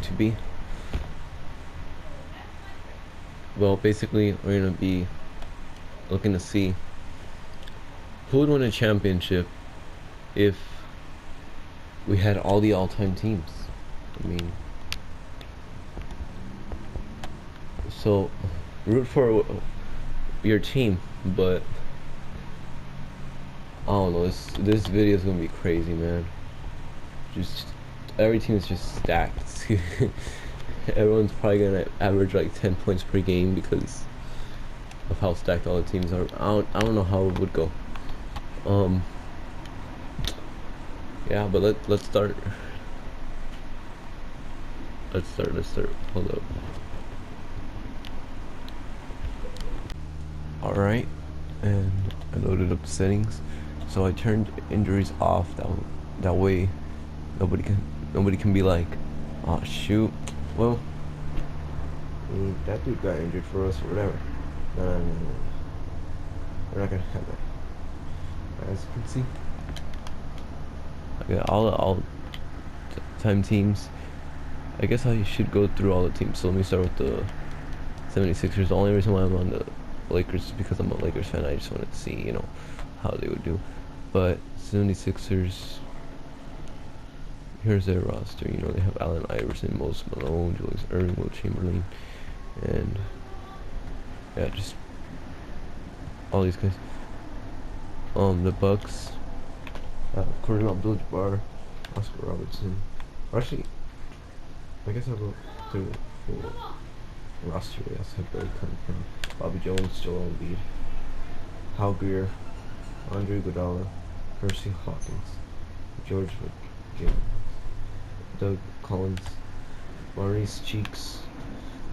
to be? Well, basically, we're gonna be looking to see who would win a championship if we had all the all-time teams. I mean, so root for your team, but I don't know. This video is gonna be crazy, man. Just every team is just stacked. Everyone's probably gonna average like 10 points per game because of how stacked all the teams are. I don't know how it would go. Yeah, but let's start. Let's start. Hold up. Alright, and I loaded up the settings. So I turned injuries off, that way nobody can be like, oh shoot, well, that dude got injured for us or whatever. No. We're not gonna have that. As you can see, I got all time teams. I guess I should go through all the teams. So let me start with the 76ers. The only reason why I'm on the Lakers is because I'm a Lakers fan. I just wanted to see, how they would do. But 76ers, here's their roster. They have Allen Iverson, Moses Malone, Julius Erving, Will Chamberlain, and yeah, just all these guys. The Bucks, Kareem Abdul-Jabbar, Oscar Robertson. Actually, I guess I'll go through the full roster. We also have Barry Cunningham, Bobby Jones, Joel Embiid, Hal Greer, Andre Iguodala, Percy Hawkins, George McGinn, Doug Collins, Maurice Cheeks,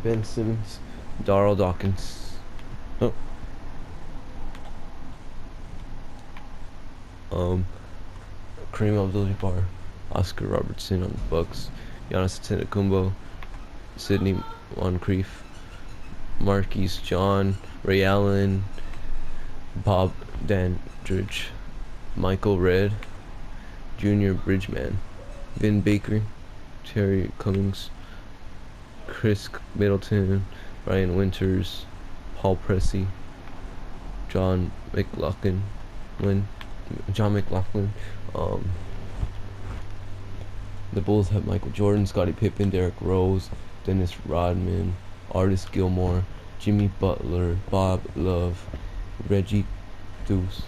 Ben Simmons, Darryl Dawkins. Kareem Abdul-Jabbar, Oscar Robertson on the Bucks, Giannis Antetokounmpo, Sidney Moncrief, Marquise John, Ray Allen, Bob Dandridge, Michael Redd, Junior Bridgman, Vin Baker, Terry Cummings, Chris Middleton, Ryan Winters, Paul Pressey, John McLaughlin. The Bulls have Michael Jordan, Scottie Pippen, Derrick Rose, Dennis Rodman, Artis Gilmore, Jimmy Butler, Bob Love, Reggie Deuce,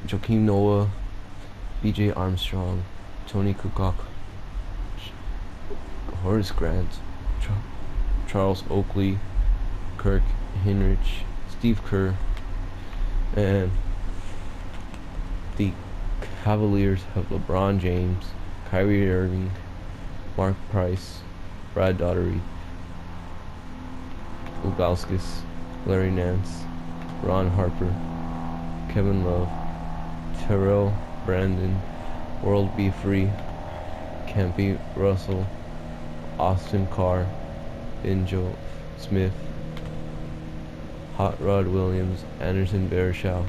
Joakim Noah, B.J. Armstrong, Tony Kukoc, Horace Grant, Charles Oakley, Kirk Hinrich, Steve Kerr, and the Cavaliers have LeBron James, Kyrie Irving, Mark Price, Brad Daugherty, Ugauskas, Larry Nance, Ron Harper, Kevin Love, Terrell Brandon, World B. Free, Campy Russell, Austin Carr, Benjo Smith, Hot Rod Williams, Anderson Barishaw.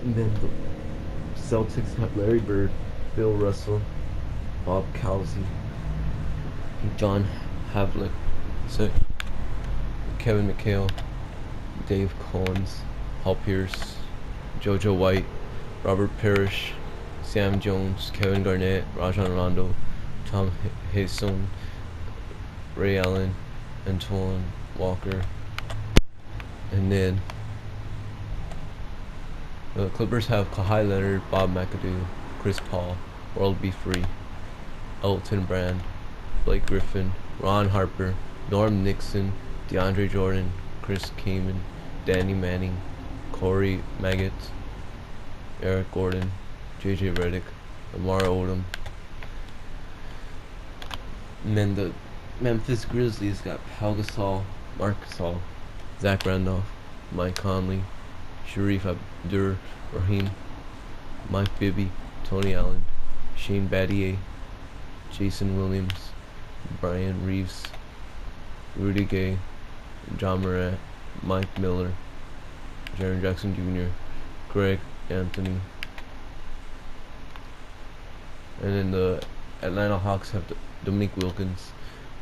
And then the Celtics have Larry Bird, Bill Russell, Bob Cousy, John Havlicek, Kevin McHale, Dave Collins, Paul Pierce, JoJo White, Robert Parrish, Sam Jones, Kevin Garnett, Rajon Rondo, Tom Hason, Ray Allen, Antoine Walker. And then the Clippers have Kawhi Leonard, Bob McAdoo, Chris Paul, World B. Free, Elton Brand, Blake Griffin, Ron Harper, Norm Nixon, DeAndre Jordan, Chris Kaman, Danny Manning, Corey Maggott, Eric Gordon, JJ Redick, Lamar Odom. And then the Memphis Grizzlies got Pau Gasol, Marc Gasol, Zach Randolph, Mike Conley, Sharif Abdur-Rahim, Mike Bibby, Tony Allen, Shane Battier, Jason Williams, Brian Reeves, Rudy Gay, John Morant, Mike Miller, Jaren Jackson Jr., Greg Anthony, And then the Atlanta Hawks have Dominique Wilkins,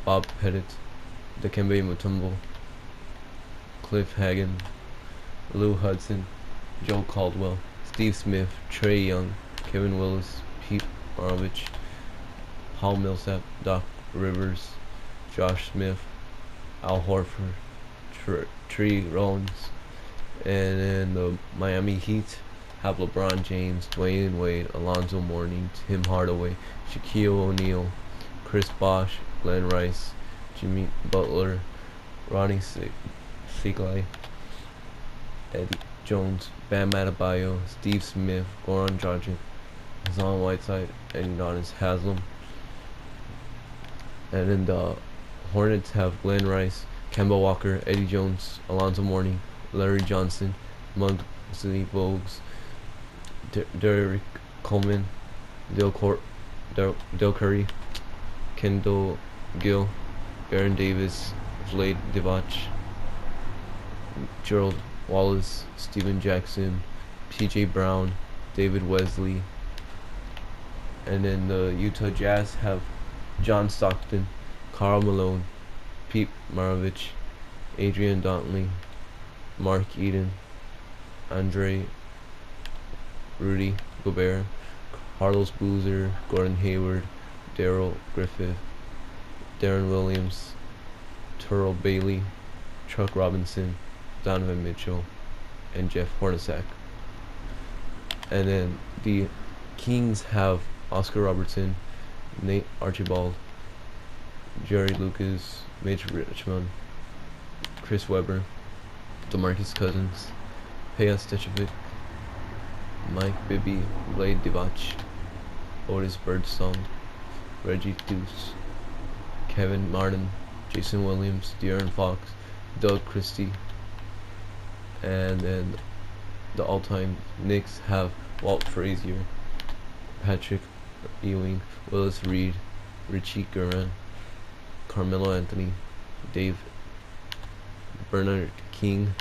Bob Pettit, Dikembe Mutombo, Cliff Hagan, Lou Hudson, Joe Caldwell, Steve Smith, Trey Young, Kevin Willis, Pete Maravich, Paul Millsap, Doc Rivers, Josh Smith, Al Horford, Tree Rollins, and then the Miami Heat have LeBron James, Dwayne Wade, Alonzo Mourning, Tim Hardaway, Shaquille O'Neal, Chris Bosh, Glenn Rice, Jimmy Butler, Ronnie Sigley, Eddie Jones, Bam Adebayo, Steve Smith, Goran Dragic, Hassan Whiteside, and Udonis Haslem. And then the Hornets have Glenn Rice, Kemba Walker, Eddie Jones, Alonzo Mourning, Larry Johnson, Muggsy Bogues, Derek Coleman, Dale Curry, Kendall Gill, Baron Davis, Vlade Divac, Gerald Wallace, Steven Jackson, P.J. Brown, David Wesley. And then the Utah Jazz have John Stockton, Karl Malone, Pete Maravich, Adrian Dantley, Mark Eden, Andre Rudy Gobert, Carlos Boozer, Gordon Hayward, Daryl Griffith, Darren Williams, Terrell Bailey, Chuck Robinson, Donovan Mitchell, and Jeff Hornacek. And then the Kings have Oscar Robertson, Nate Archibald, Jerry Lucas, Mitch Richmond, Chris Webber, DeMarcus Cousins, Peja Stojakovic, Mike Bibby, Vlade Divac, Otis Birdsong, Reggie Deuce, Kevin Martin, Jason Williams, De'Aaron Fox, Doug Christie. And then the all-time Knicks have Walt Frazier, Patrick Ewing, Willis Reed, Richie Guerin, Carmelo Anthony, Dave Bernard King,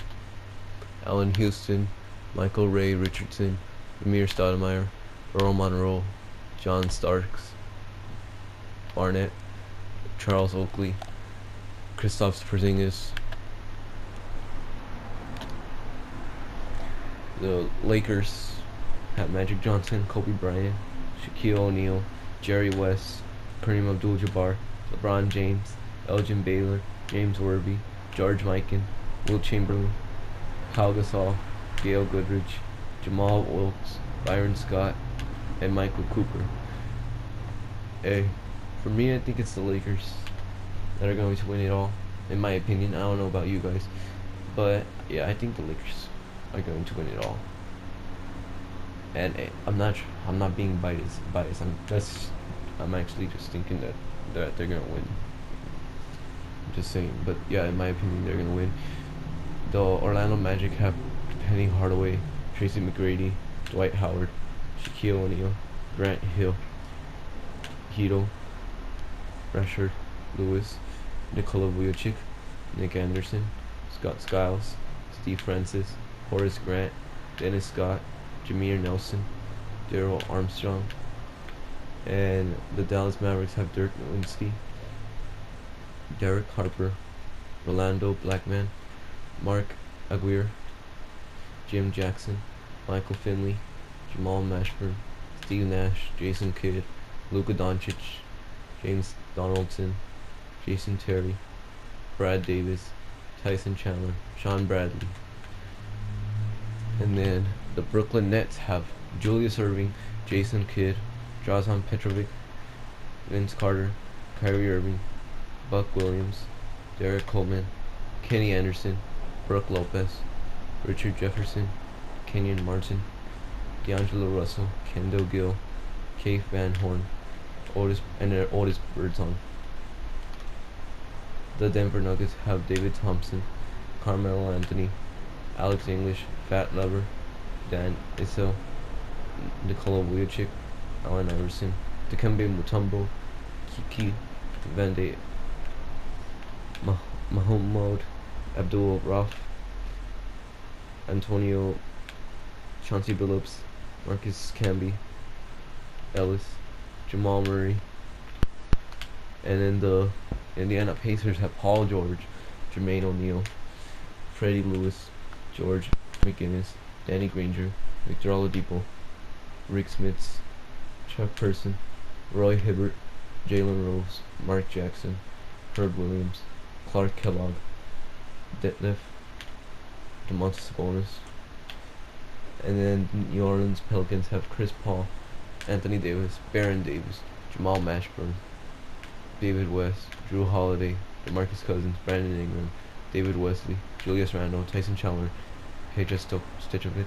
Allen Houston, Michael Ray Richardson, Amir Stoudemire, Earl Monroe, John Starks, Barnett, Charles Oakley, Kristaps Porzingis. The Lakers have Magic Johnson, Kobe Bryant, Shaquille O'Neal, Jerry West, Kareem Abdul-Jabbar, LeBron James, Elgin Baylor, James Worthy, George Mikan, Will Chamberlain, Pau Gasol, Gail Goodrich, Jamal Wilkes, Byron Scott, and Michael Cooper. For me, I think it's the Lakers that are going to win it all. In my opinion, I don't know about you guys, but yeah, I think the Lakers are going to win it all. And I'm not being biased. I'm actually just thinking that they're gonna win. I'm just saying, but yeah, in my opinion, they're gonna win. The Orlando Magic have Penny Hardaway, Tracy McGrady, Dwight Howard, Shaquille O'Neal, Grant Hill, Hedo, Rashard Lewis, Nikola Vujovic, Nick Anderson, Scott Skiles, Steve Francis, Horace Grant, Dennis Scott, Jameer Nelson, Darrell Armstrong. And the Dallas Mavericks have Dirk Nowitzki, Derek Harper, Rolando Blackman, Mark Aguirre, Jim Jackson, Michael Finley, Jamal Mashburn, Steve Nash, Jason Kidd, Luka Doncic, James Donaldson, Jason Terry, Brad Davis, Tyson Chandler, Sean Bradley. And then the Brooklyn Nets have Julius Erving, Jason Kidd, Drazen Petrovic, Vince Carter, Kyrie Irving, Buck Williams, Derek Coleman, Kenny Anderson, Brooke Lopez, Richard Jefferson, Kenyon Martin, D'Angelo Russell, Kendall Gill, Keith Van Horn, Otis Birdsong. The Denver Nuggets have David Thompson, Carmelo Anthony, Alex English, Fat Lever, Dan Issel, Nikola Vujovic, Allen Iverson, Dikembe Mutombo, Kiki Vande, Mahmoud Abdul Rauf, Antonio Chauncey Billups, Marcus Camby, Ellis, Jamal Murray. And then the Indiana Pacers have Paul George, Jermaine O'Neal, Freddie Lewis, George McGinnis, Danny Granger, Victor Oladipo, Rick Smits, Chuck Person, Roy Hibbert, Jalen Rose, Mark Jackson, Herb Williams, Clark Kellogg, Detlef, Domantas Sabonis. And then New Orleans Pelicans have Chris Paul, Anthony Davis, Baron Davis, Jamal Mashburn, David West, Drew Holiday, DeMarcus Cousins, Brandon Ingram, David Wesley, Julius Randle, Tyson Chandler, Peja Stojakovic,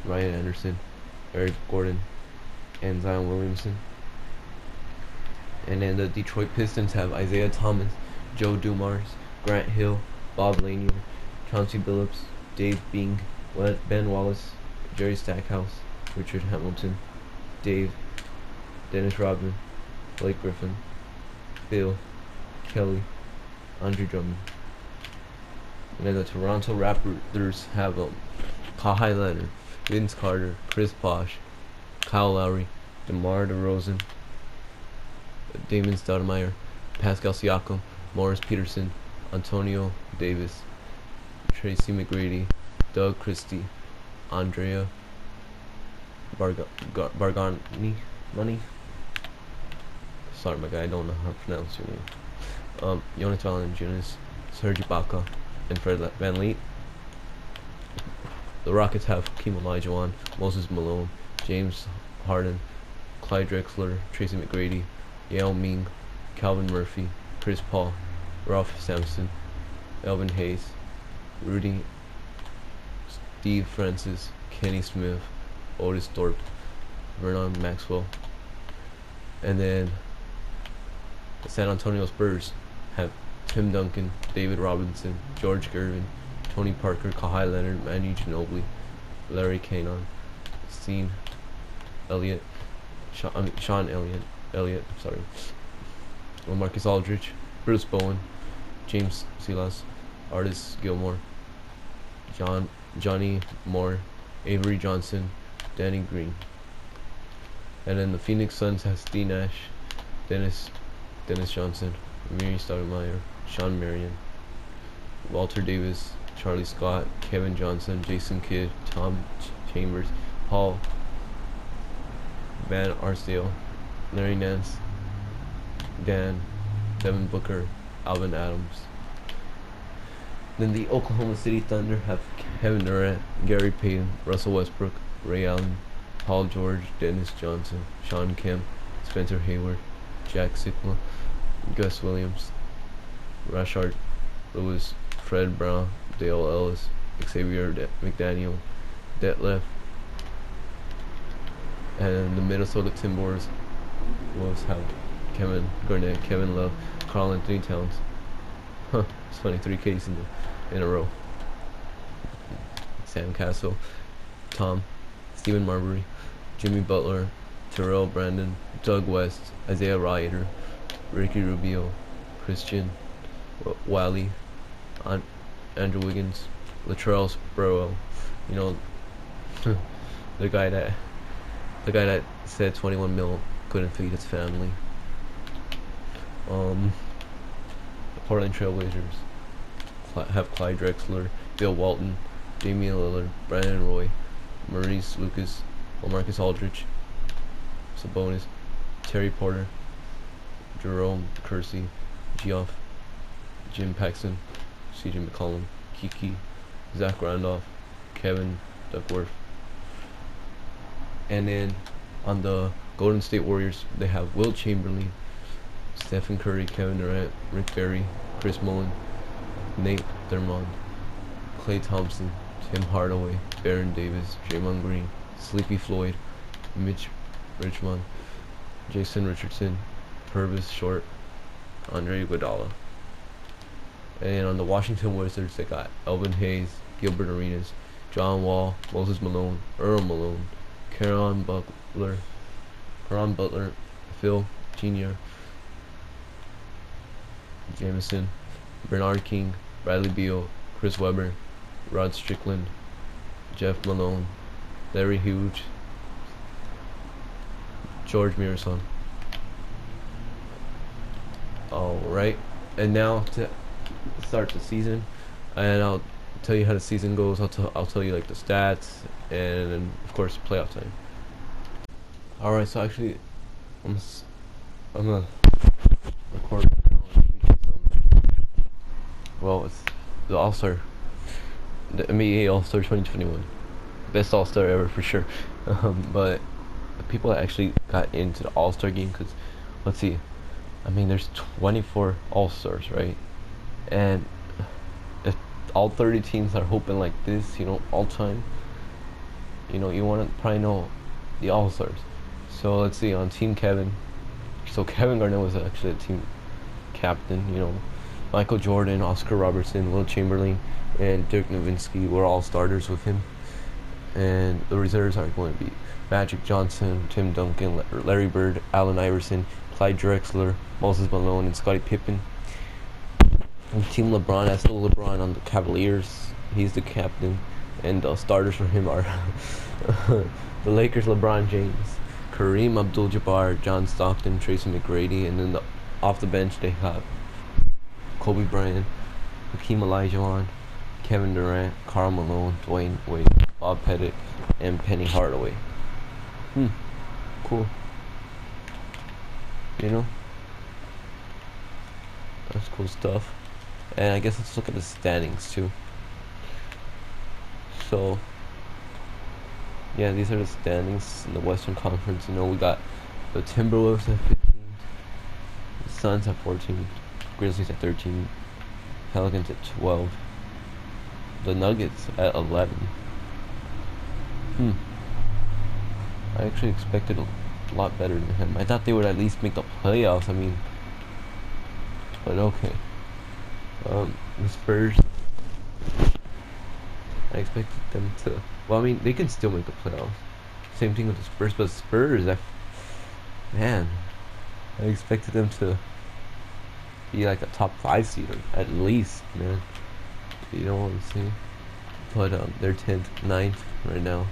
Ryan Anderson, Eric Gordon, and Zion Williamson. And then the Detroit Pistons have Isaiah Thomas, Joe Dumars, Grant Hill, Bob Lanier, Chauncey Billups, Dave Bing, Ben Wallace, Jerry Stackhouse, Richard Hamilton, Dave, Dennis Rodman, Blake Griffin, Bill, Kelly, Andre Drummond. And then the Toronto Raptors have Kawhi Leonard, Vince Carter, Chris Bosh, Kyle Lowry, DeMar DeRozan, Damon Stoudemire, Pascal Siakam, Morris Peterson, Antonio Davis, Tracy McGrady, Doug Christie, Andrea Bargnani. Sorry, my guy, I don't know how to pronounce your name. Jonas Valanciunas, Serge Ibaka, and Fred VanVleet. The Rockets have Hakeem Olajuwon, Moses Malone, James Harden, Clyde Drexler, Tracy McGrady, Yao Ming, Calvin Murphy, Chris Paul, Ralph Sampson, Elvin Hayes, Rudy, Steve Francis, Kenny Smith, Otis Thorpe, Vernon Maxwell. And then the San Antonio Spurs have Tim Duncan, David Robinson, George Gervin, Tony Parker, Kawhi Leonard, Manu Ginobili, Larry Kanon, Sean Elliott, sorry, LaMarcus Aldridge, Bruce Bowen, James Silas, Artis Gilmore, Johnny Moore, Avery Johnson, Danny Green. And then the Phoenix Suns has Steve Nash, Dennis Johnson, Amiri Stoudemire, Sean Marion, Walter Davis, Charlie Scott, Kevin Johnson, Jason Kidd, Tom Chambers, Paul Van Arsdale, Larry Nance, Devin Booker, Alvin Adams. Then the Oklahoma City Thunder have Kevin Durant, Gary Payton, Russell Westbrook, Ray Allen, Paul George, Dennis Johnson, Shawn Kemp, Spencer Hayward, Jack Sikma, Gus Williams, Rashard Lewis, Fred Brown, Dale Ellis, Xavier McDaniel, Detlef, and the Minnesota Timberwolves have Kevin Garnett, Kevin Love, Karl Anthony Towns. It's funny, 3 Ks in a row. Sam Cassell, Tom, Stephen Marbury, Jimmy Butler, Terrell Brandon, Doug West, Isaiah Rioter, Ricky Rubio, Christian Wiley, Andrew Wiggins, Latrell Sprewell, you know, the guy that said 21 mil couldn't feed his family. The Portland Trailblazers have Clyde Drexler, Bill Walton, Damian Lillard, Brandon Roy, Maurice Lucas, LaMarcus Aldridge, Sabonis, Terry Porter, Jerome Kersey, Geoff, Jim Paxson, CJ McCollum, Kiki, Zach Randolph, Kevin Duckworth. And then on the Golden State Warriors, they have Wilt Chamberlain, Stephen Curry, Kevin Durant, Rick Barry, Chris Mullin, Nate Thurmond, Klay Thompson, Tim Hardaway, Baron Davis, Draymond Green, Sleepy Floyd, Mitch Richmond, Jason Richardson, Purvis Short, Andre Iguodala. And on the Washington Wizards, they got Elvin Hayes, Gilbert Arenas, John Wall, Moses Malone, Earl Malone, Caron Butler, Phil Jr., Jameson, Bernard King, Bradley Beal, Chris Webber, Rod Strickland, Jeff Malone, Larry Hughes, George Mirasan. All right, and now to start the season, and I'll tell you how the season goes. I'll tell you like the stats, and then of course playoff time. All right, so actually, I'm gonna record now. Well, it's the All Star, the NBA All Star 2021, best All Star ever for sure. But the people that actually got into the All Star game, because let's see, I mean, there's 24 All Stars, right? And if all 30 teams are hoping like this, all time, you want to probably know the All Stars. So let's see, on Team Kevin. So Kevin Garnett was actually a team captain. Michael Jordan, Oscar Robertson, Will Chamberlain, and Dirk Nowitzki were all starters with him. And the reserves are going to be Magic Johnson, Tim Duncan, Larry Bird, Allen Iverson, Clyde Drexler, Moses Malone, and Scottie Pippen. And Team LeBron, that's still LeBron on the Cavaliers. He's the captain. And the starters for him are the Lakers, LeBron James, Kareem Abdul-Jabbar, John Stockton, Tracy McGrady, and then off the bench they have Kobe Bryant, Hakeem Olajuwon, Kevin Durant, Karl Malone, Dwayne Wade, Bob Pettit, and Penny Hardaway. Cool. That's cool stuff. And I guess let's look at the standings too. So, yeah, these are the standings in the Western Conference. We got the Timberwolves at 15, the Suns at 14, Grizzlies at 13, Pelicans at 12, the Nuggets at 11. I actually expected a lot better than him. I thought they would at least make the playoffs. But okay. The Spurs, I expected them to. Well, they can still make the playoffs. Same thing with the Spurs, but Spurs, I expected them to be like a top 5 seed at least, man. You know what I'm saying? But they're 10th, 9th right now.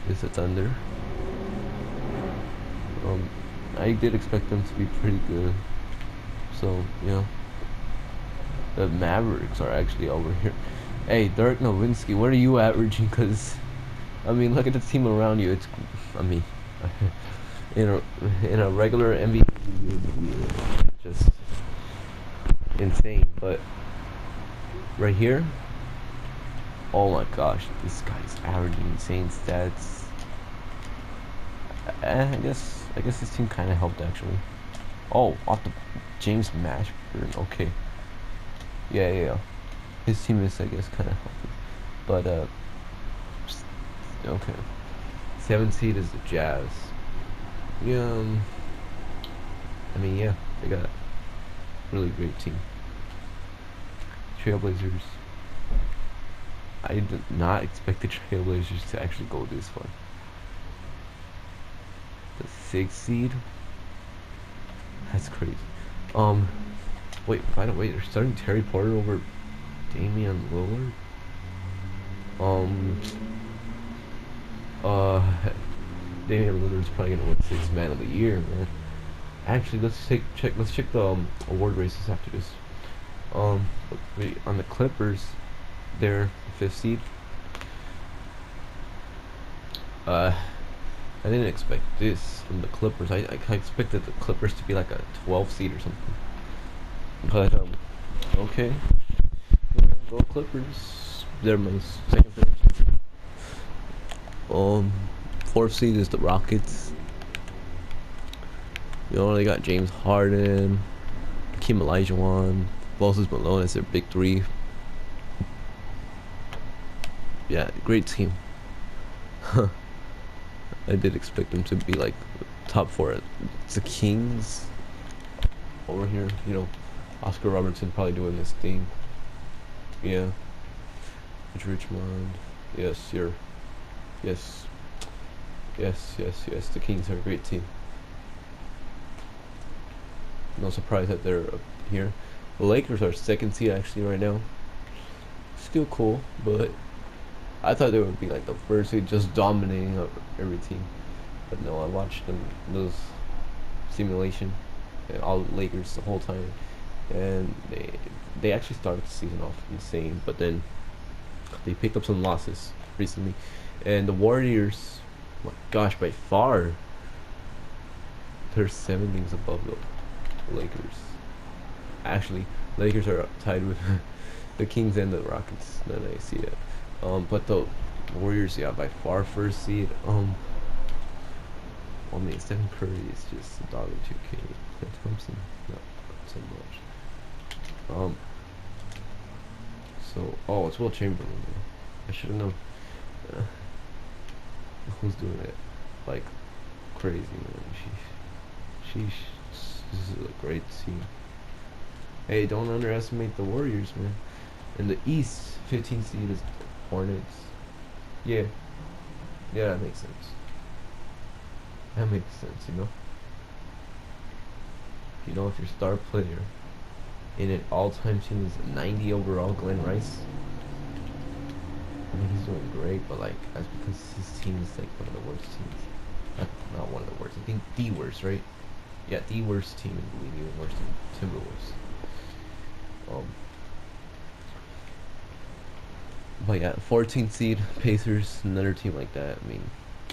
Is the Thunder. I did expect them to be pretty good. So the Mavericks are actually over here. Hey, Dirk Nowitzki, what are you averaging? Cause look at the team around you. It's in a regular NBA, just insane. But right here, oh my gosh, this guy's averaging insane stats. I guess this team kind of helped actually. Oh, off the James Mashburn. Okay. Yeah. His team is, I guess, kind of helping. But okay. 7th seed is the Jazz. Yeah. Yeah, they got a really great team. Trailblazers. I did not expect the Trailblazers to actually go this far. The 6th seed. That's crazy. Wait. By the way, they're starting Terry Porter over Damian Lillard. Damian Lillard's probably gonna win 6th Man of the Year, man. Actually, let's check the award races after this. On the Clippers, they're the 5th seed. I didn't expect this from the Clippers. I expected the Clippers to be like a 12th seed or something. But okay. Go Clippers. They're my second favorite. 4th seed is the Rockets. They got James Harden, Hakeem Olajuwon, Moses Malone as their big 3. Yeah, great team. I did expect them to be like top 4. It's the Kings over here. Oscar Robertson probably doing this thing. Yeah. Richmond. Yes. The Kings are a great team. No surprise that they're up here. The Lakers are 2nd seed actually right now. Still cool, but I thought they would be like the 1st seed, just dominating every team. But no, I watched them those simulation, all Lakers the whole time, and they actually started the season off insane, but then they picked up some losses recently, and the Warriors, my gosh, by far, they're 7 games above the Lakers. Actually, Lakers are tied with the Kings and the Rockets. Now that I see it, but the Warriors, yeah, by far first seed. I mean, Stephen Curry is just a dog in 2K. Thompson, not so much. So, oh, it's Will Chamberlain. I should have known. Uh, who's doing it? Like, crazy, man. This is a great team. Hey, don't underestimate the Warriors, man. In the East, 15 seed is Hornets. Yeah. Yeah, that makes sense. That makes sense, you know? You know, if your star player in an all-time team is 90 overall, Glenn Rice, I mean, he's doing great, but, like, that's because his team is, like, one of the worst teams. Not one of the worst. I think the worst, right? Yeah, the worst team in the league, even worse than Timberwolves. But yeah, 14th seed, Pacers, another team like that. I mean,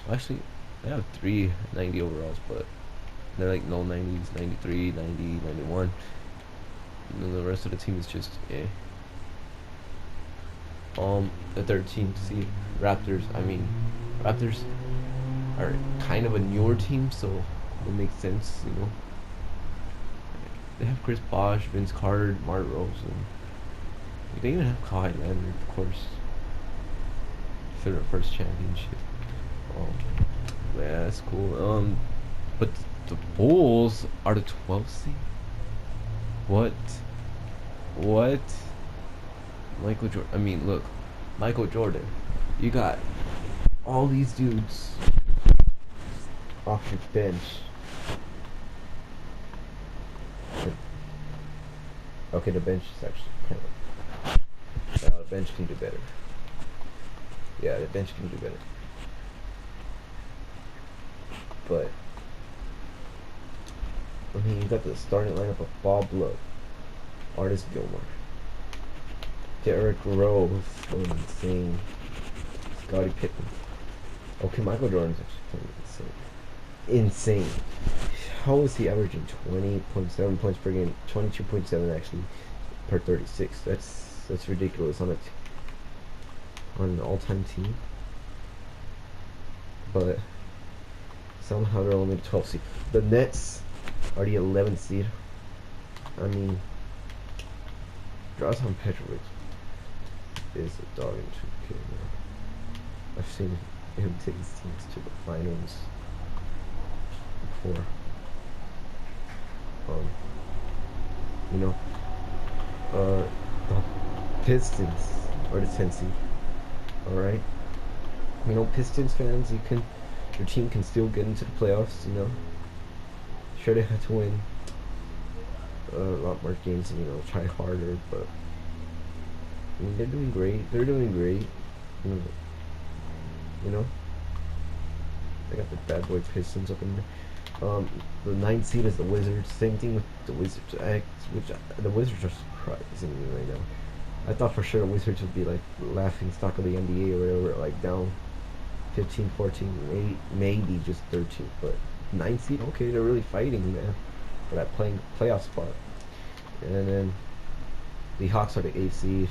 actually, they have 390 overalls, but they're like no 90s, 93, 90, 91. And then the rest of the team is just eh. The 13th seed, Raptors. I mean, Raptors are kind of a newer team, so it makes sense, you know. They have Chris Bosh, Vince Carter, Mark Rose, and they even have Kawhi Leonard, of course, for their first championship. Yeah, that's cool. But the Bulls are the 12th seed. What? Michael Jordan. I mean, look, Michael Jordan. You got all these dudes off your bench. Okay, the bench is actually kind of. The bench can do better. Yeah, the bench can do better. But I mean, you got the starting lineup of Bob Love, Artis Gilmore, Derrick Rose, going insane, Scottie Pippen. Okay, Michael Jordan's actually playing insane. How is he averaging 20.7 points per game? 22.7 actually per 36. That's ridiculous on an all-time team. But somehow they're only the 12th seed. The Nets are the 11th seed. I mean, Drazen Petrovic is a dog in 2K. I've seen him take his teams to the finals before. You know, the Pistons are the 10th seed. All right, you know, Pistons fans, your team can still get into the playoffs. You know, sure they had to win a lot more games and, you know, try harder, but I mean, they're doing great. They're doing great. You know, they got the bad boy Pistons up in there. The 9th seed is the Wizards. Same thing with the Wizards. The Wizards are surprising me right now. I thought for sure the Wizards would be like laughing stock of the NBA or whatever, like down 15, 14, maybe just 13. But 9th seed, okay, they're really fighting, man, for that playoff spot. And then the Hawks are the 8th seed.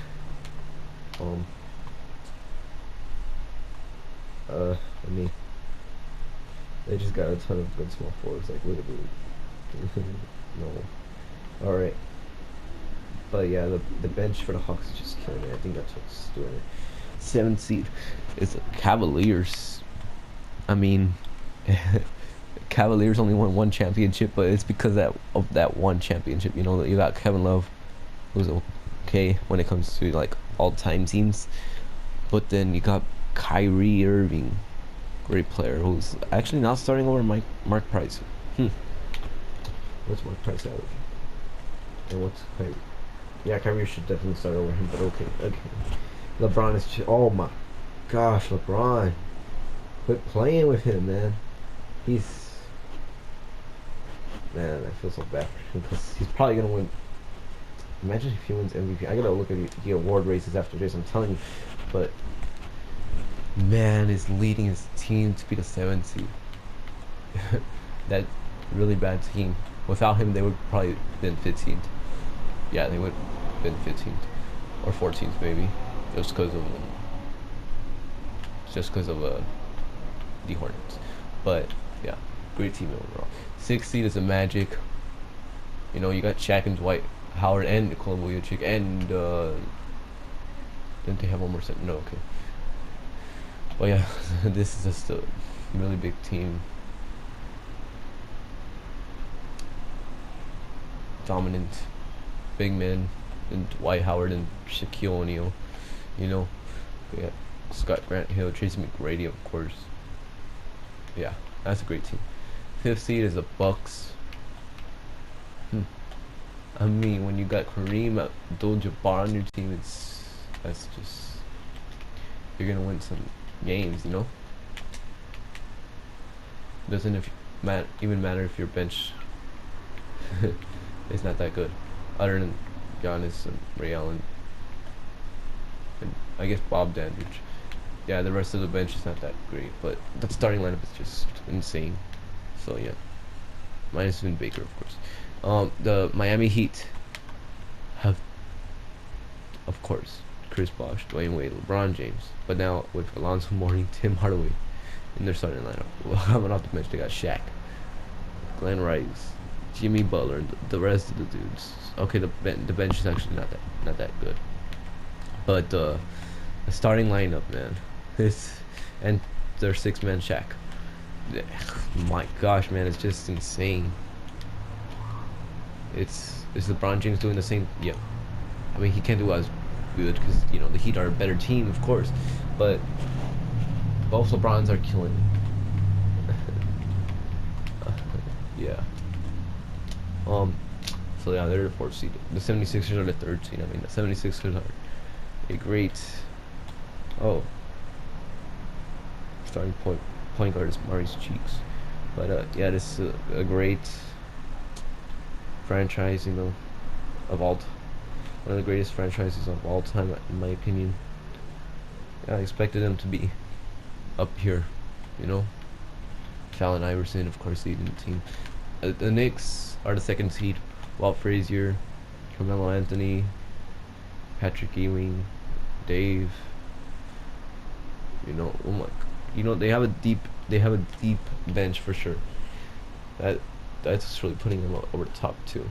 I mean, they just got a ton of good small forwards, like literally. No. Alright. But yeah, the bench for the Hawks is just killing it. I think that's what's doing it. 7th seed is the Cavaliers. I mean, Cavaliers only won one championship, but it's because of that one championship. You know, you got Kevin Love, who's okay when it comes to like all-time teams, but then you got Kyrie Irving, great player, who's actually not starting over Mark Price. What's Mark Price average? And what's Kyrie? Yeah, Kyrie should definitely start over him, but okay. LeBron is oh my gosh, LeBron, quit playing with him, man. He's man, I feel so bad for him because he's probably gonna win. Imagine if he wins MVP. I gotta look at the award races after this. I'm telling you, but man is leading his team to be the 7th seed. That really bad team. Without him, they would probably been 15th. Yeah, they would been 15th or 14th maybe, just because of the Hornets. But yeah, great team overall. 6th seed is the Magic. You know, you got Shaq and Dwight Howard and Nikola Vucevic and didn't they have one more set? No, okay. But yeah, this is just a really big team. Dominant big men and Dwight Howard and Shaquille O'Neal. You know, we got Scott Grant Hill, Tracy McGrady, of course. Yeah, that's a great team. 5th seed is the Bucks. I mean, when you got Kareem Abdul-Jabbar on your team, that's just, you're gonna win some games, you know. Doesn't even matter if your bench is not that good, other than Giannis and Ray Allen, and I guess Bob Dandridge. Yeah, the rest of the bench is not that great, but the starting lineup is just insane. So yeah, minus Vin Baker, of course. The Miami Heat have, of course, Chris Bosh, Dwayne Wade, LeBron James, but now with Alonzo Mourning, Tim Hardaway in their starting lineup. Well, I'm not to mention they got Shaq, Glenn Rice, Jimmy Butler, and the rest of the dudes. Okay, the bench is actually not that good, but the starting lineup, man, and their 6-man Shaq. My gosh, man, it's just insane. Is LeBron James doing the same? Yeah, I mean, he can't do as good because, you know, the Heat are a better team, of course, but both LeBrons are killing it. Yeah. So yeah, they're the 4th seed. The 76ers are the 3rd seed. I mean, the 76ers are a great. Oh. Starting point guard is Maurice Cheeks, but yeah, this is a great franchise, you know, one of the greatest franchises of all time, in my opinion. Yeah, I expected them to be up here, you know. Allen Iverson, of course, leading the team. The Knicks are the 2nd seed. Walt Frazier, Carmelo Anthony, Patrick Ewing, Dave. You know, oh my, you know, they have a deep bench for sure. That's really putting them over the top too.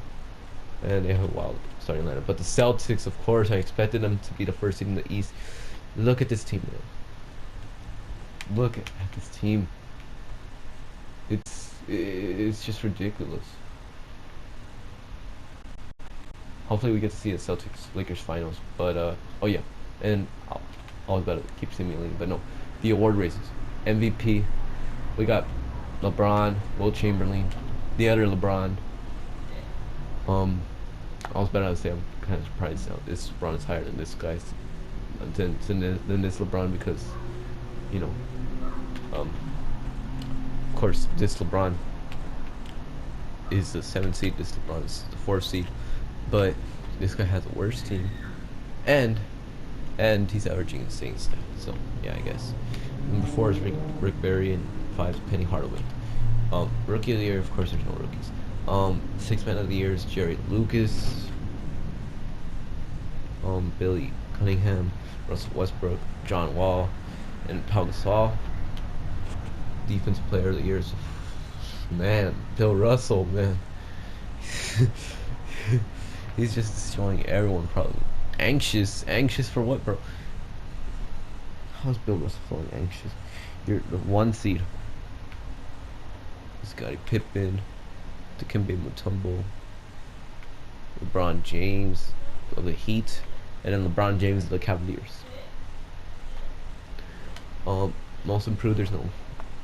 And they have a wild starting lineup. But the Celtics, of course, I expected them to be the 1st seed in the East. Look at this team, man. Look at this team. It's just ridiculous. Hopefully we get to see the Celtics Lakers finals. But oh yeah, and I was about to keep simulating, but no. The award races. MVP, we got LeBron, Will Chamberlain, the other LeBron. I was about to say, I'm kind of surprised now this LeBron is higher than this guy's, than this LeBron, because, you know, of course this LeBron is the 7th seed, this LeBron is the 4th seed, but this guy has a worse team, and he's averaging insane stats. So yeah, I guess. Number 4 is Rick Barry, and 5 is Penny Hardaway. Rookie of the year, of course, there's no rookies. 6th man of the year is Jerry Lucas. Billy Cunningham, Russell Westbrook, John Wall, and Pau Gasol. Defensive player of the year is, man, Bill Russell, man. He's just showing everyone probably anxious for what, bro? How's Bill Russell feeling anxious? You're the 1 seed. Scottie Pippen, Dikembe Mutombo, LeBron James of the Heat, and then LeBron James of the Cavaliers. Most improved, there's no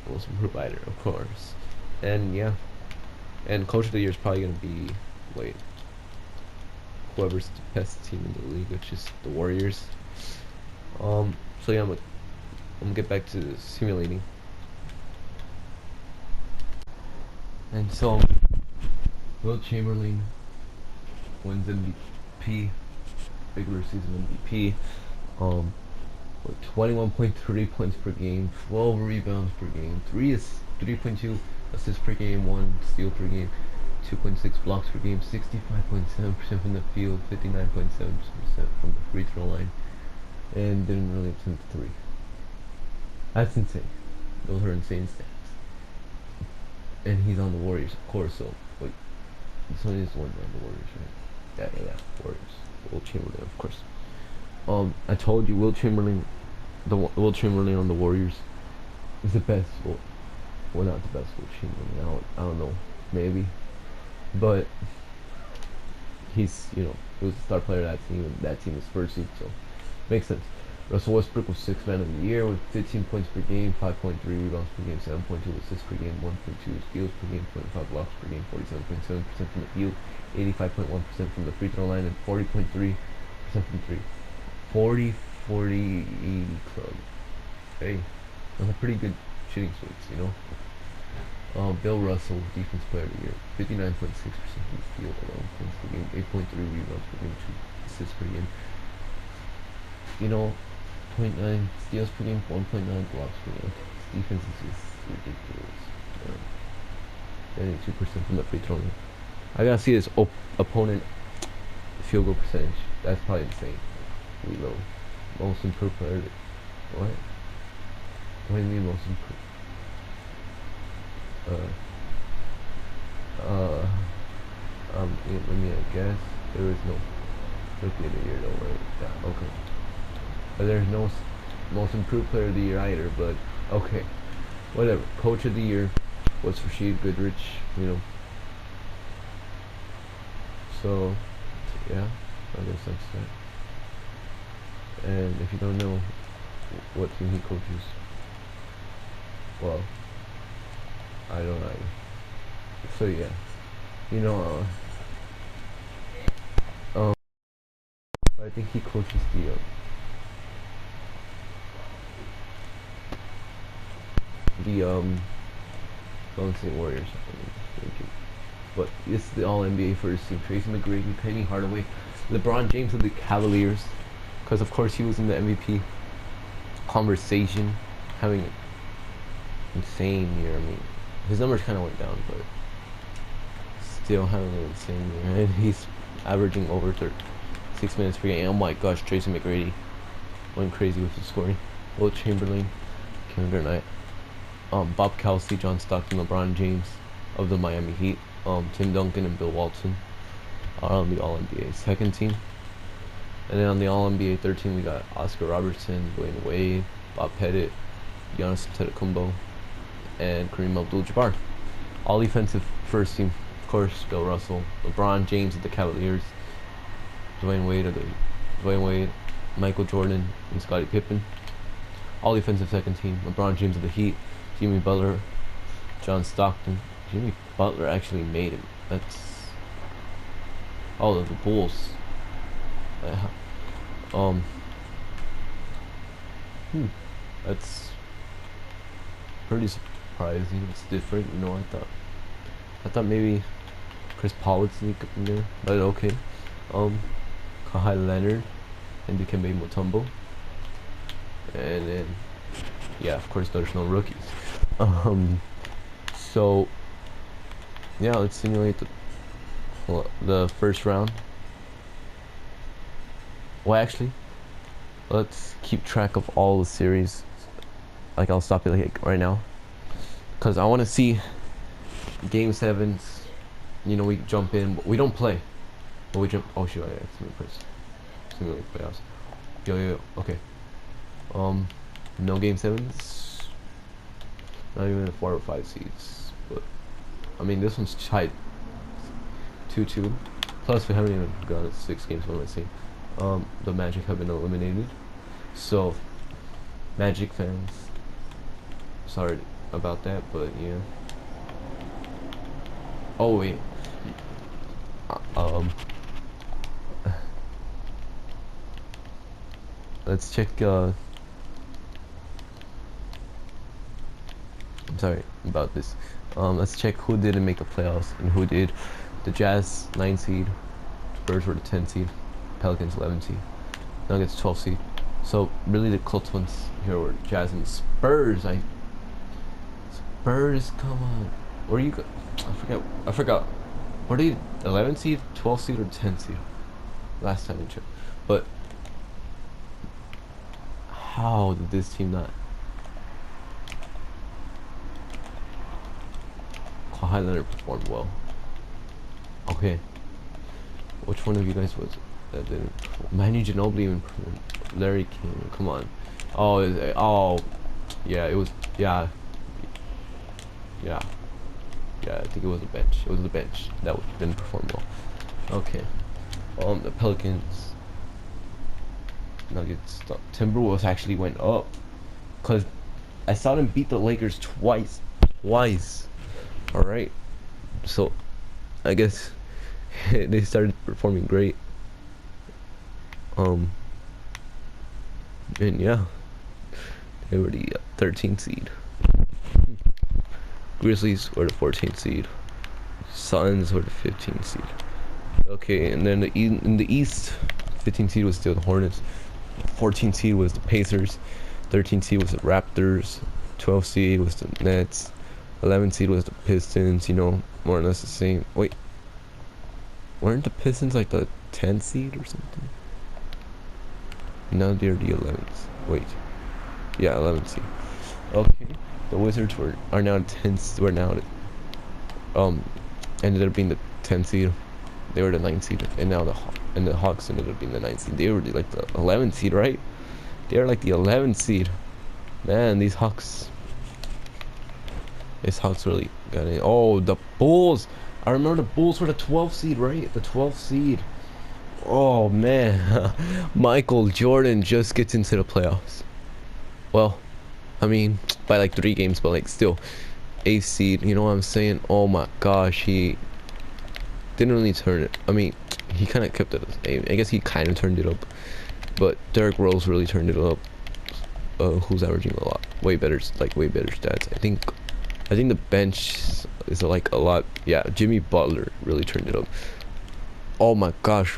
most improved either, of course. And yeah, and coach of the year is probably gonna be whoever's the best team in the league, which is the Warriors. So yeah, I'm gonna get back to simulating. And so, Will Chamberlain wins MVP, regular season MVP. Um, with 21.3 points per game, 12 rebounds per game, 3.2 assists per game, 1 steal per game, 2.6 blocks per game, 65.7% from the field, 59.7% from the free throw line, and didn't really attempt three. That's insane. Those are insane stats. And he's on the Warriors, of course. So wait, this one is one on the Warriors, right? Yeah. Warriors. Will Chamberlain, of course. I told you, Will Chamberlain, Will Chamberlain on the Warriors is the best. Well, not the best Will Chamberlain. I don't know, maybe, but he's, he was the star player of that team, and that team is first seed, so makes sense. Russell Westbrook was sixth man of the year with 15 points per game, 5.3 rebounds per game, 7.2 assists per game, 1.2 steals per game, 0.5 blocks per game, 47.7% from the field, 85.1% from the free throw line, and 40.3% from three. 40, 40, 80 club. Hey, that's a pretty good shooting splits, Bill Russell, defense player of the year, 59.6% from the field, 11 points per game, 8.3 rebounds per game, 2 assists per game. 0.9 steals per game, 1.9 blocks per game. His defense is just ridiculous. 72% from the free throw line. I gotta see his opponent field goal percentage. That's probably insane. Really low. Most improved player. What? What do you mean most improved? Let me guess. There is no rookie of the year though, right? Yeah, okay. But there's no most improved player of the year either, but okay. Whatever. Coach of the year was Rashid Goodrich, So, yeah, I guess that's that. And if you don't know what team he coaches, well, I don't either. So yeah, I think he coaches the Golden State Warriors. But this is the All NBA first team: Tracy McGrady, Penny Hardaway, LeBron James of the Cavaliers, because of course he was in the MVP conversation, having an insane year. I mean, his numbers kind of went down, but still having an insane year, and he's averaging over 6 minutes per game. Oh my gosh, Tracy McGrady went crazy with his scoring. Will Chamberlain, Kevin Garnett, Bob Kelsey, John Stockton, LeBron James of the Miami Heat, Tim Duncan and Bill Walton are on the All-NBA second team. And then on the All-NBA third team, we got Oscar Robertson, Dwayne Wade, Bob Pettit, Giannis Antetokounmpo, and Kareem Abdul-Jabbar. All defensive first team, of course, Bill Russell, LeBron James of the Cavaliers, Dwayne Wade, Michael Jordan, and Scottie Pippen. All defensive second team, LeBron James of the Heat, Jimmy Butler, John Stockton. Jimmy Butler actually made him. That's the Bulls. That's pretty surprising. It's different, I thought maybe Chris Paul would sneak up in there, but okay. Kawhi Leonard and Dikembe Mutombo, and then yeah, of course there's no rookies. So yeah, let's simulate the first round. Well, actually, let's keep track of all the series. Like, I'll stop it like right now, because I want to see game sevens. We jump in, we don't play, but we jump. Oh shoot, yeah, it's me first. Simulate playoffs. Yo, okay. No game sevens. Not even 4 or 5 seeds, but I mean this one's tied 2-2. Plus we haven't even got 6 games. What am I saying? The Magic have been eliminated, so Magic fans, sorry about that, but yeah. Oh wait. Let's check sorry about this. Let's check who didn't make the playoffs and who did. The Jazz 9 seed, Spurs were the 10 seed, Pelicans 11 seed, Nuggets 12 seed. So really the close ones here were Jazz and Spurs. Spurs, come on. Where you go? I forgot. Were they 11 seed, 12 seed, or 10 seed? Last time I checked. But how did this team not? Kawhi Leonard performed well. Okay. Which one of you guys was it that didn't? Manu Ginobili even performed. Larry King, come on. Oh, yeah, it was, yeah. I think it was a bench. It was the bench that didn't perform well. Okay. The Pelicans, Nuggets, Timberwolves actually went up, cause I saw them beat the Lakers twice. All right. So, I guess they started performing great. And yeah, they were the 13th seed. Grizzlies were the 14th seed. Suns were the 15th seed. Okay, and then in the East, 15th seed was still the Hornets. 14th seed was the Pacers. 13th seed was the Raptors. 12th seed was the Nets. 11th seed was the Pistons. You know, more or less the same. Wait, weren't the Pistons like the 10th seed or something? Now they're the 11th. Wait, yeah, 11th seed. Okay, the Wizards are now the 10th. We're now ended up being the 10th seed. They were the 9th seed, and now the Hawks ended up being the 9th seed. They were like the 11th seed, right? They are like the 11th seed. Man, these Hawks really got it. Oh, the Bulls. I remember the Bulls were the 12th seed, right? The 12th seed. Oh man, Michael Jordan just gets into the playoffs. Well, I mean, by like 3 games, but like still, 8th seed. You know what I'm saying? Oh my gosh, he didn't really turn it. I mean, he kind of kept it. I guess he kind of turned it up, but Derrick Rose really turned it up. Who's averaging a lot, way better stats. I think the bench is like a lot. Yeah, Jimmy Butler really turned it up. Oh my gosh,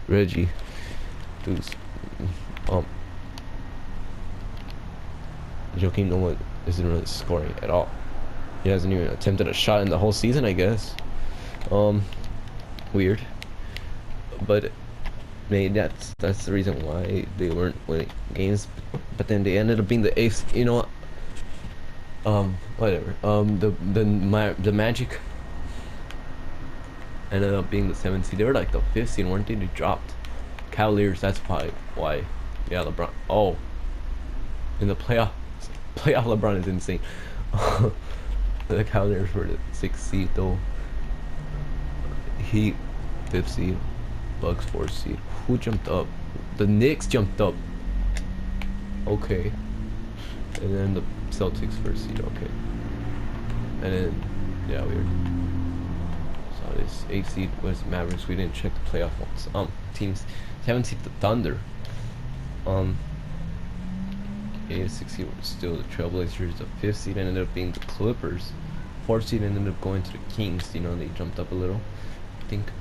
Reggie, dudes. Joakim Noah isn't really scoring at all. He hasn't even attempted a shot in the whole season, I guess. Weird. But maybe that's the reason why they weren't winning games. But then they ended up being the 8th. You know what? Whatever. The Magic ended up being the 7th seed. They were like the 5th seed, weren't they? They dropped. Cavaliers. That's probably why. Yeah, LeBron. Oh, in the playoff LeBron is insane. The Cavaliers were the 6th seed though. Heat 5th seed. Bucks 4th seed. Who jumped up? The Knicks jumped up. Okay. And then the Celtics 1st seed. Okay. And then yeah, weird. So this 8th seed was Mavericks. We didn't check the playoff ones. Teams. 7th seed the Thunder. Okay, 6th seed was still the Trailblazers. The 5th seed ended up being the Clippers. 4th seed ended up going to the Kings. You know, they jumped up a little, I think,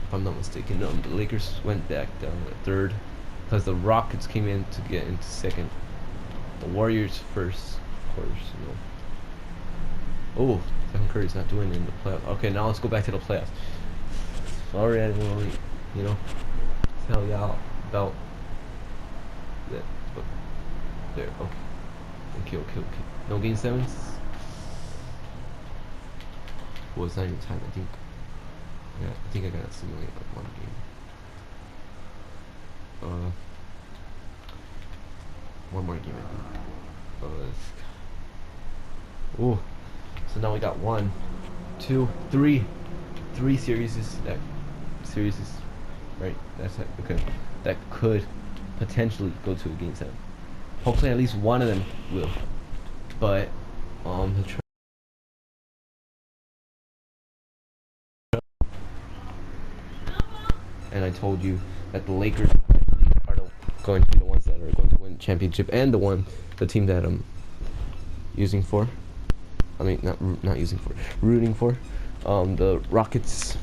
if I'm not mistaken. The Lakers went back down to 3rd because the Rockets came in to get into 2nd. The Warriors 1st, of course. You know. Oh, Stephen Curry's not doing it in the playoffs. Okay, now let's go back to the playoffs. Sorry, I didn't really, you know, tell y'all about that. But there, okay. No game 7s. Well, it's not even time. I think I gotta simulate like 1 game. 1 more game, I think. Ooh. So now we got 1, 2, 3 series. Right? That's it. Okay. That could potentially go to a game 7. Hopefully, at least one of them will. But and I told you that the Lakers are going to be the ones that are going to win the championship, and the team that I'm using for I mean, not using for, rooting for. The Rockets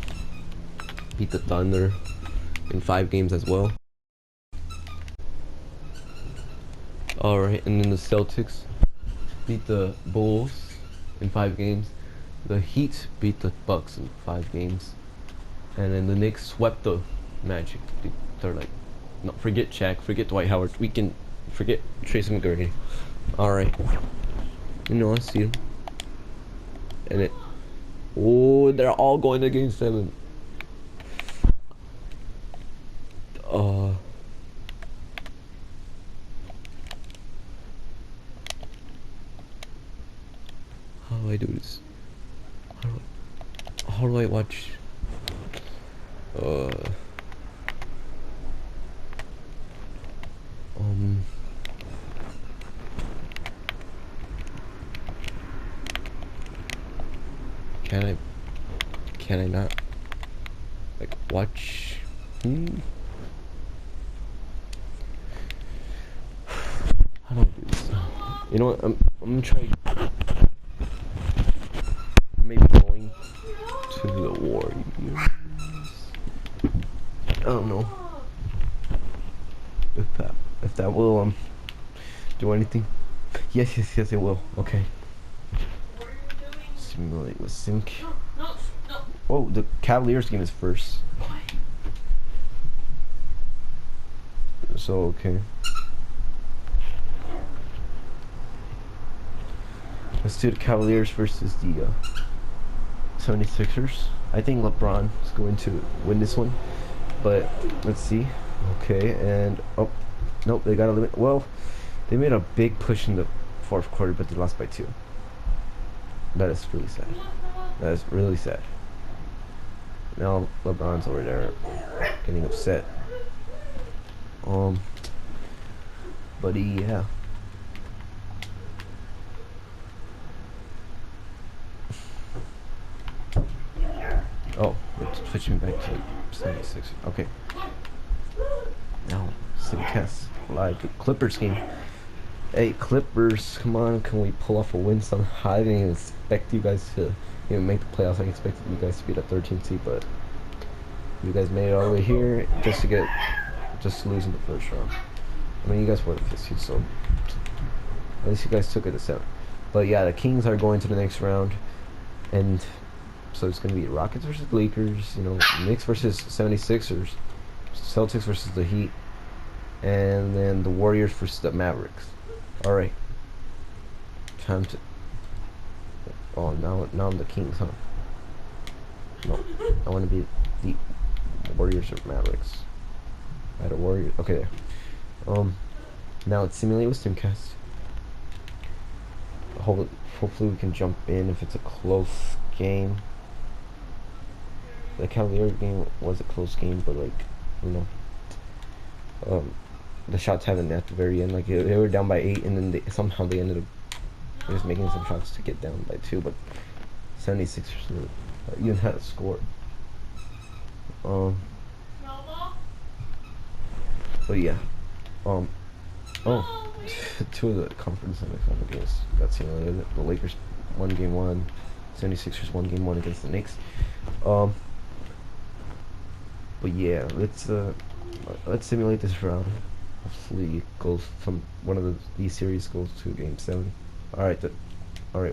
beat the Thunder in 5 games as well. All right, and then the Celtics beat the Bulls in 5 games. The Heat beat the Bucks in 5 games, and then the Knicks swept the Magic. They're like, no, forget Shaq, forget Dwight Howard. We can forget Tracy McGrady. All right, you know I see them, and it. Oh, they're all going to Game 7. How do I do this? How do I watch? Can I not like watch? How do I do this? You know what? I'm gonna try maybe going to the Warriors. I don't know if that will do anything. Yes, it will. Okay. Simulate with sync. Oh, the Cavaliers game is first. So okay. Let's do the Cavaliers versus the 76ers. I think LeBron is going to win this one, but let's see. Okay, and oh, nope, they got a limit. Well, they made a big push in the 4th quarter, but they lost by 2. That is really sad. That is really sad. Now LeBron's over there getting upset. But yeah. Oh, it's switching back to 76. Okay. Now, Simcast live to Clippers game. Hey, Clippers, come on, can we pull off a win somehow? I didn't even expect you guys to make the playoffs. I expected you guys to be the 13th seed, but you guys made it all the way here just to lose in the first round. I mean, you guys were the 5th seed, so at least you guys took it to 7. But yeah, the Kings are going to the next round, and so it's going to be Rockets versus Lakers, Knicks versus 76ers, Celtics versus the Heat, and then the Warriors versus the Mavericks. Alright. Time to... Oh, now I'm the Kings, huh? No, I want to be the Warriors or Mavericks. I had a Warrior. Okay, there. Now it's Simulate with Simcast. Hopefully we can jump in if it's a close game. The Cavalier game was a close game, but the shots happened at the very end. Like they were down by 8, and then somehow they ended up just making some shots to get down by 2. But 76ers even had a score. But yeah. Oh, 2 of the conference semifinal games got simulated. The Lakers won game 1. 76ers won game 1 against the Knicks. But yeah, let's simulate this round. Hopefully, one of these series goes to game 7. All right,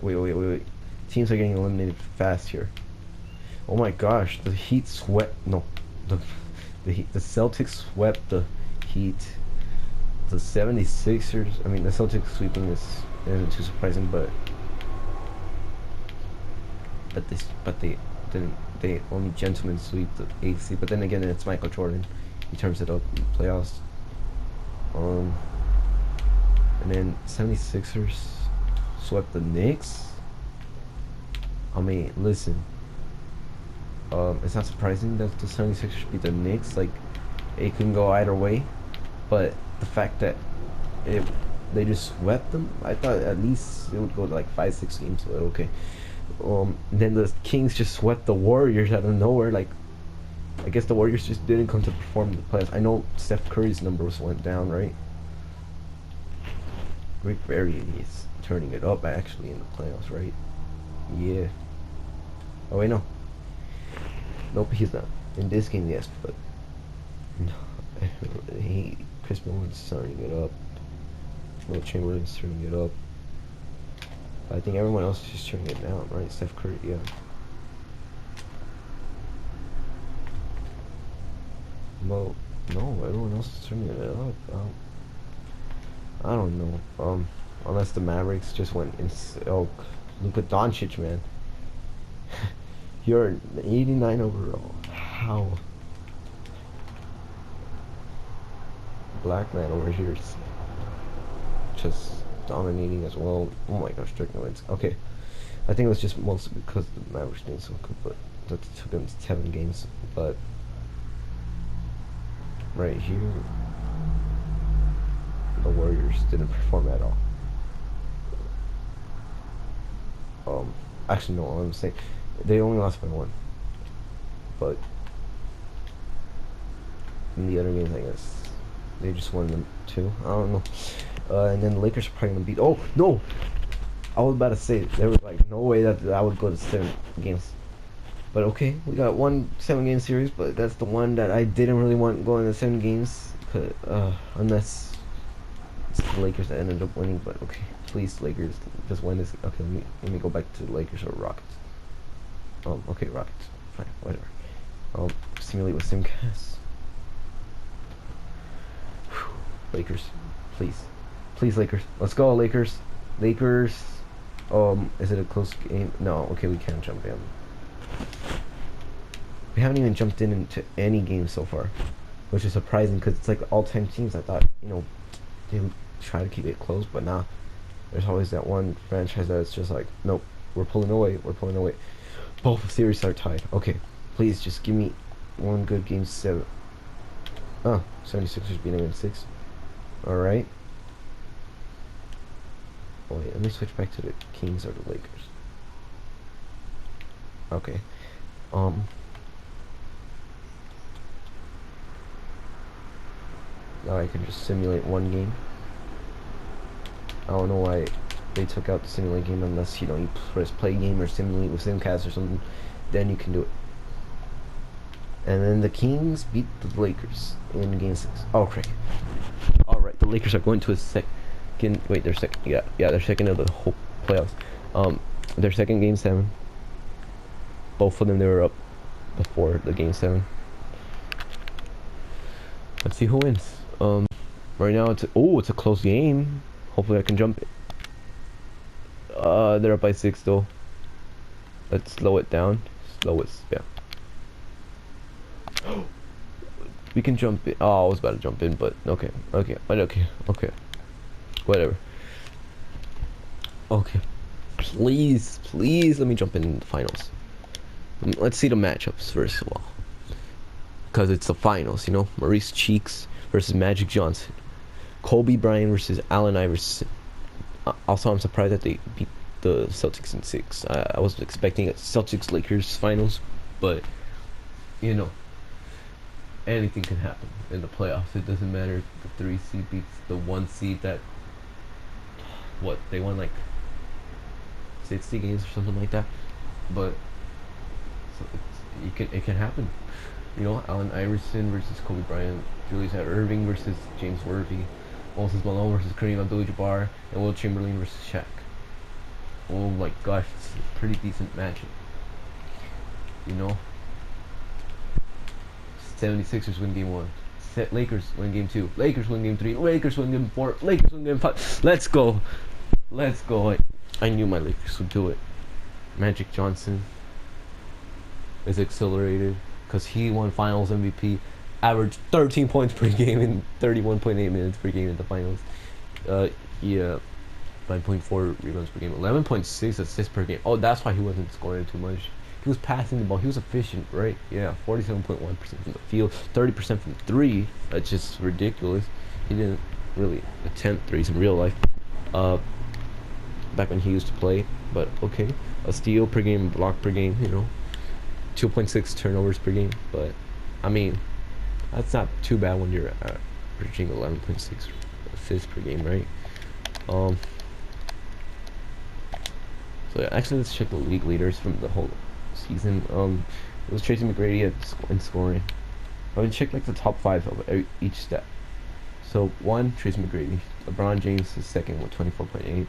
wait. Teams are getting eliminated fast here. Oh my gosh, the Heat swept. No, the Celtics swept the Heat. The 76ers. I mean, the Celtics sweeping isn't too surprising, but they didn't. They only gentlemen sweep the 8th seed. But then again, it's Michael Jordan. He turns it up in the playoffs. And then 76ers swept the Knicks. I mean, listen. It's not surprising that the 76ers beat the Knicks. Like, it can go either way. But the fact that they just swept them, I thought at least it would go to like 5-6 games. But okay. Then the Kings just swept the Warriors out of nowhere. Like, I guess the Warriors just didn't come to perform in the playoffs. I know Steph Curry's numbers went down, right? Rick Barry is turning it up actually in the playoffs, right? Yeah. Oh wait, no. Nope, he's not. In this game, yes, but no. Chris Miller's turning it up. Will Chamberlain's turning it up. I think everyone else is just turning it down, right? Steph Curry, yeah. Well, no, everyone else is turning it up. I don't know. Unless the Mavericks just went in. Oh, Luka Doncic, man. You're an 89 overall. How? Black man over here is just dominating as well. Oh my gosh, Dirk Nowitzki. Okay, I think it was just mostly because the Mavericks being so good, but that took them 7 games. But right here, the Warriors didn't perform at all. Actually, no, I'm saying they only lost by 1, but in the other games, I guess they just won them 2. I don't know. And then the Lakers are probably gonna beat. Oh no! I was about to say there was like no way that I would go to 7 games. But okay, we got one 7-game series, but that's the one that I didn't really want going to 7 games, unless it's the Lakers that ended up winning. But okay, please Lakers, just win this. Okay, let me go back to the Lakers or Rockets. Okay, Rockets, fine, whatever. Simulate with Simcast. Lakers, please Lakers, let's go Lakers. Is it a close game? No, okay, we can't jump in. We haven't even jumped into any games so far, which is surprising because it's like all-time teams. I thought, they would try to keep it close, but nah. There's always that one franchise that's just like, nope, we're pulling away. Both series are tied. Okay, please just give me one good game 7. Oh, 76ers beating them in 6. Alright. Oh, wait, let me switch back to the Kings or the Lakers. Okay. Now I can just simulate one game. I don't know why they took out the simulate game unless, you press play game or simulate with Simcast or something. Then you can do it. And then the Kings beat the Lakers in game 6. Oh, okay. Alright, the Lakers are going to a second. Wait, they're second. Yeah, they're second of the whole playoffs. Their second game 7. Both of them, they were up before the game 7. Let's see who wins. Right now it's a close game. Hopefully I can jump it. They're up by 6 though. Let's slow it down. Yeah. We can jump in. Oh, I was about to jump in, but okay. Whatever. Okay. Please let me jump in the finals. Let's see the matchups first of all. Because it's the finals, Maurice Cheeks versus Magic Johnson. Kobe Bryant versus Allen Iverson. Also, I'm surprised that they beat the Celtics in 6. I was expecting a Celtics-Lakers finals, but, anything can happen in the playoffs. It doesn't matter if the 3 seed beats the 1 seed that, they won like 60 games or something like that. But, so it can happen. Allen Iverson versus Kobe Bryant, Julius Erving versus James Worthy, Moses Malone versus Kareem Abdul-Jabbar, and Will Chamberlain versus Shaq. Oh my gosh, it's a pretty decent matchup. 76ers win game 1. Lakers win game 2. Lakers win game 3. Lakers win game 4. Lakers win game 5. Let's go. I knew my Lakers would do it. Magic Johnson is accelerated because he won Finals MVP, averaged 13 points per game in 31.8 minutes per game in the finals. 9.4 rebounds per game, 11.6 assists per game. Oh, that's why he wasn't scoring too much. He was passing the ball. He was efficient, right? Yeah, 47.1% from the field, 30% from 3. That's just ridiculous. He didn't really attempt threes in real life. Back when he used to play, but okay. A steal per game, block per game, 2.6 turnovers per game. But I mean, that's not too bad when you're averaging 11.6 assists per game, right? So yeah, actually, let's check the league leaders from the whole season. It was Tracy McGrady in scoring. I would check like the top 5 of each stat. So 1, Tracy McGrady. LeBron James is second with 24.8.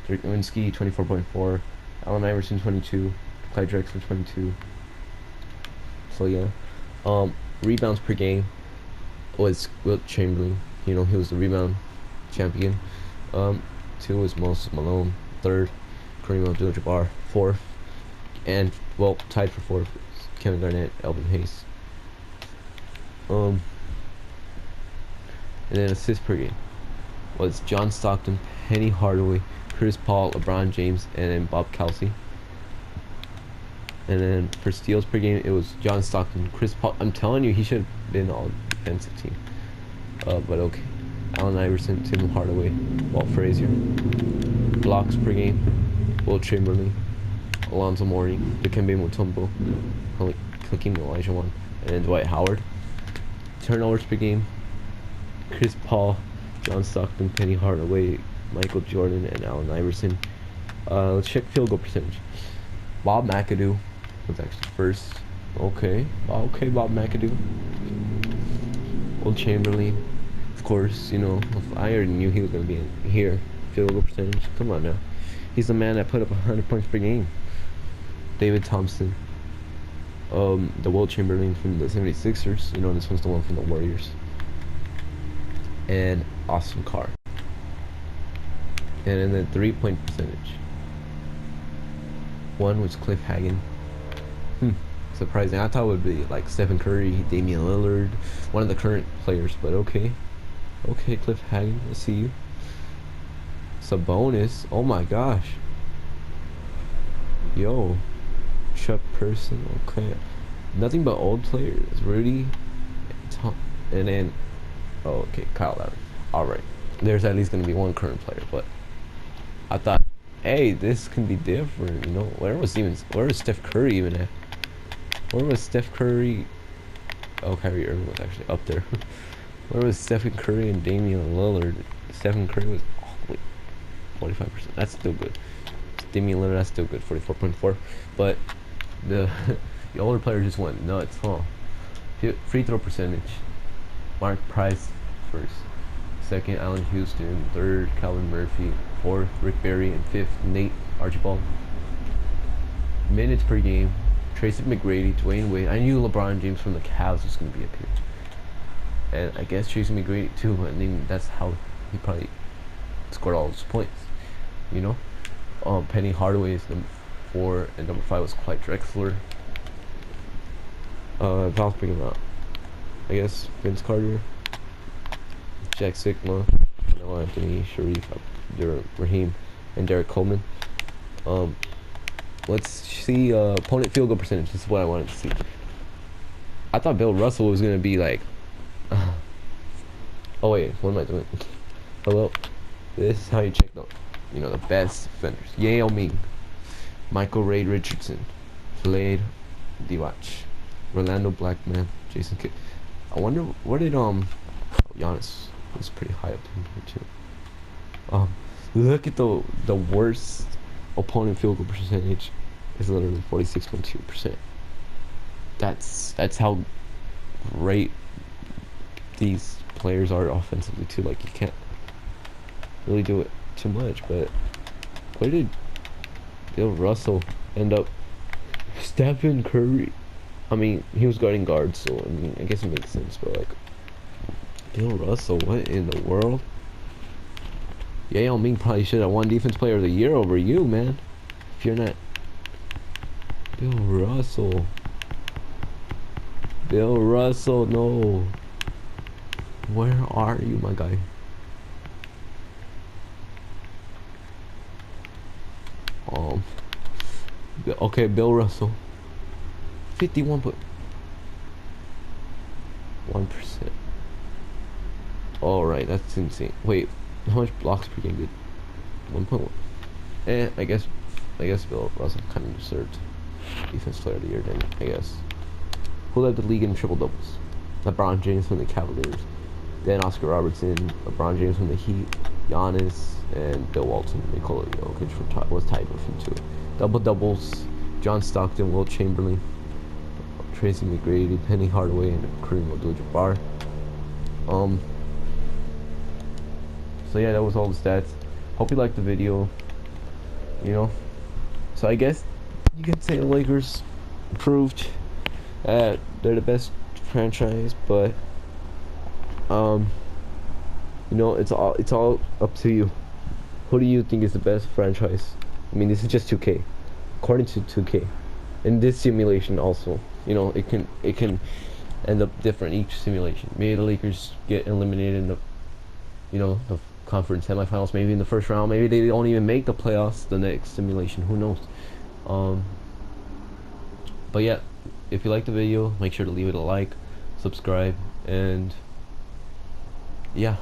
Dirk Nowitzki 24.4. Allen Iverson 22. Clyde Drexler 22. So yeah. Rebounds per game was Wilt Chamberlain. You know, he was the rebound champion. 2 was Moses Malone. 3rd, Kareem Abdul-Jabbar. 4th, and well, tied for 4th, Kevin Garnett, Elvin Hayes. And then assists per game was John Stockton, Penny Hardaway, Chris Paul, LeBron James, and then Bob Cousy. And then for steals per game, it was John Stockton, Chris Paul. I'm telling you, he should have been all defensive team. But okay. Allen Iverson, Tim Hardaway, Walt Frazier. Blocks per game, Wilt Chamberlain, Alonzo Mourning, Dikembe Mutombo, Hakeem Olajuwon, and then Dwight Howard. Turnovers per game, Chris Paul, John Stockton, Penny Hardaway, Michael Jordan, and Allen Iverson. Let's check field goal percentage. Bob McAdoo was actually first. Okay, Bob McAdoo. Wilt Chamberlain, of course. You know, I already knew he was gonna be in here. Field goal percentage. Come on now, he's the man that put up 100 points per game. David Thompson. The Wilt Chamberlain from the 76ers. You know, this one's the one from the Warriors. And Austin Carr. And then the 3-point percentage. One was Cliff Hagan. Surprising. I thought it would be like Stephen Curry, Damian Lillard, one of the current players, but okay. Okay, Cliff Hagan, I see you. Sabonis. Oh my gosh. Yo. Chuck Person. Okay. Nothing but old players. Rudy. Tom. And then. Oh, okay. Kyle Lowry. Alright. There's at least going to be one current player, but I thought, hey, this can be different. You know, where was Steph Curry even at? Where was Steph Curry? Oh, Kyrie Irving was actually up there. Where was Stephen Curry and Damian Lillard? Stephen Curry was 45%. That's still good. Damian Lillard, that's still good. 44.4. But the older players just went nuts, huh? Free throw percentage. Mark Price first. 2nd, Allen Houston. 3rd, Calvin Murphy. 4th, Rick Barry. And 5th, Nate Archibald. Minutes per game. Tracy McGrady, Dwayne Wade. I knew LeBron James from the Cavs was going to be up here. And I guess Tracy McGrady too. I mean, that's how he probably scored all those points. You know? Penny Hardaway is number 4. And number 5 was Clyde Drexler. If I was picking out, I guess Vince Carter, Jack Sigma, Noah Anthony, Sharif, Raheem, and Derek Coleman. Let's see opponent field goal percentage. This is what I wanted to see. I thought Bill Russell was gonna be like. Oh wait, what am I doing? Hello. This is how you check the, you know, the best defenders. Yao Ming, Michael Ray Richardson, Vlade Divac, Rolando Blackman, Jason Kidd. I wonder where did Giannis was pretty high up in here too. Look at the worst opponent field goal percentage is literally 46.2%. That's how great these players are offensively too. Like, you can't really do it too much. But where did Bill Russell end up? Stephen Curry. I mean, he was guarding guards, so I mean, I guess it makes sense. But like, Bill Russell, what in the world? Yao Ming probably should have won Defense Player of the Year over you, man. If you're not Bill Russell. Bill Russell, no. Where are you, my guy? Okay, Bill Russell. 51.1%. Alright, that's insane. Wait, how much blocks per game did? 1.1. I guess Bill Russell kind of deserved Defense Player of the Year then, I guess. Who led the league in triple doubles? LeBron James from the Cavaliers. Then Oscar Robertson, LeBron James from the Heat, Giannis, and Bill Walton. Nikola Jokic was tied with him too. double doubles: John Stockton, Wilt Chamberlain, Tracy McGrady, Penny Hardaway, and Kareem Abdul-Jabbar. Um. So yeah, that was all the stats. Hope you liked the video. You know. So I guess you could say the Lakers proved that they're the best franchise, but you know, it's all up to you. Who do you think is the best franchise? I mean, this is just 2K, according to 2K, in this simulation also. You know, it can end up different each simulation. Maybe the Lakers get eliminated in the, you know, the conference semifinals. Maybe in the first round. Maybe they don't even make the playoffs the next simulation. Who knows? But yeah, if you like the video, make sure to leave it a like, subscribe, and yeah.